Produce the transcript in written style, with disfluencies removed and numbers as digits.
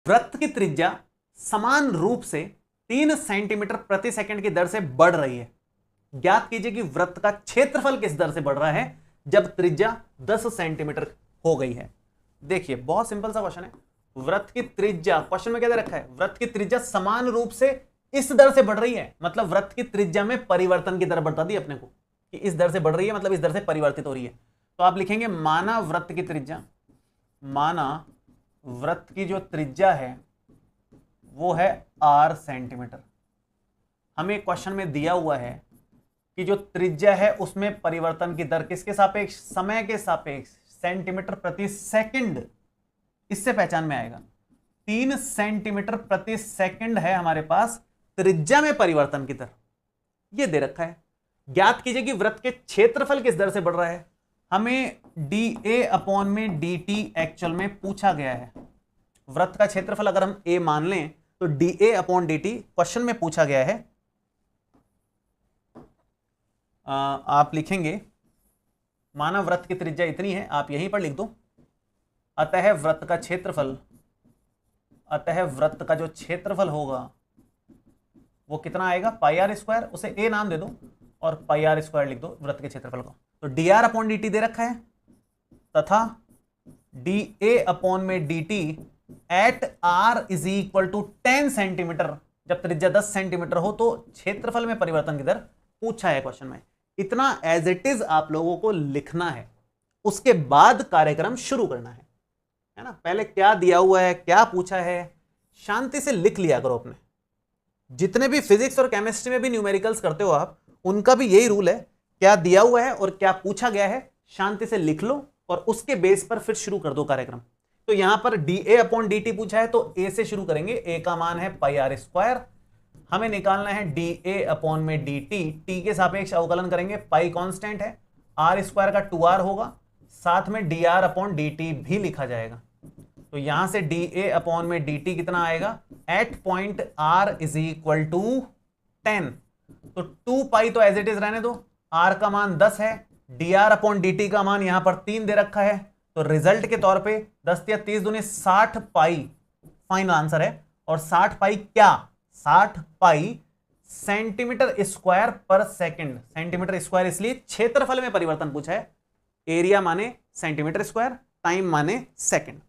वृत्त की त्रिज्या समान रूप से 3 सेंटीमीटर प्रति सेकंड की दर से बढ़ रही है। ज्ञात कीजिए कि वृत्त का क्षेत्रफल किस दर से बढ़ रहा है जब त्रिज्या 10 सेंटीमीटर हो गई है। देखिए बहुत सिंपल सा क्वेश्चन है। वृत्त की त्रिज्या, क्वेश्चन में क्या दे रखा है, वृत्त की त्रिज्या समान रूप से इस दर से बढ़ रही है, मतलब वृत्त की त्रिज्या में परिवर्तन की दर बता दी अपने को कि इस दर से बढ़ रही है, मतलब इस दर से परिवर्तित हो रही है। तो आप लिखेंगे माना वृत्त की त्रिज्या, माना वृत्त की जो त्रिज्या है वो है r सेंटीमीटर। हमें क्वेश्चन में दिया हुआ है कि जो त्रिज्या है उसमें परिवर्तन की दर किसके सापेक्ष, समय के सापेक्ष, सेंटीमीटर प्रति सेकंड, इससे पहचान में आएगा। 3 सेंटीमीटर प्रति सेकंड है हमारे पास त्रिज्या में परिवर्तन की दर, यह दे रखा है। ज्ञात कीजिए कि वृत्त के क्षेत्रफल किस दर से बढ़ रहा है। हमें dA अपॉन में dt एक्चुअल में पूछा गया है। वृत्त का क्षेत्रफल अगर हम a मान लें तो dA अपॉन dt क्वेश्चन में पूछा गया है। आप लिखेंगे माना वृत्त की त्रिज्या इतनी है, आप यहीं पर लिख दो। अतः वृत्त का क्षेत्रफल, अतः वृत्त का जो क्षेत्रफल होगा वो कितना आएगा, पाई आर स्क्वायर, उसे a नाम दे दो और पाई आर स्क्वायर लिख दो वृत्त के क्षेत्रफल को। तो D are upon D T दे रखा है तथा डी ए अपॉन में D T at R is equal to 10 centimetre, जब त्रिज्या 10 सेंटीमीटर हो तो क्षेत्रफल में परिवर्तन की दर पूछा है क्वेश्चन में। इतना एज इट इज आप लोगों को लिखना है, उसके बाद कार्यक्रम शुरू करना है ना। पहले क्या दिया हुआ है, क्या पूछा है, शांति से लिख लिया करो अपने। जितने भी फिजिक्स और केमिस्ट्री में भी न्यूमेरिकल्स करते हो आप, उनका भी यही रूल है, क्या दिया हुआ है और क्या पूछा गया है शांति से लिख लो और उसके बेस पर फिर शुरू कर दो कार्यक्रम। तो यहां पर D A upon D T पूछा है तो ए से शुरू करेंगे। ए का मान है पाई आर स्क्वायर, हमें निकालना है डी ए अपॉन में डी टी, टी के सापेक्ष अवकलन करेंगे, पाई कांस्टेंट है, आर स्क्वायर का 2r होगा, साथ में d are upon D t भी लिखा जाएगा। तो यहां से डी ए अपॉन में डी टी कितना आएगा, at point r is equal to 10। तो 2 पाई तो एज इट इज रहने दो, आर का मान 10 है, D R upon D T का मान यहां पर 3 दे रखा है। तो रिजल्ट के तौर पे 10 या 30 दूनी 60 पाई फाइनल आंसर है। और 60 पाई क्या, 60 पाई सेंटीमीटर स्क्वायर पर सेकंड। सेंटीमीटर स्क्वायर इसलिए क्षेत्रफल में परिवर्तन पूछा है, एरिया माने सेंटीमीटर स्क्वायर, टाइम माने सेकंड।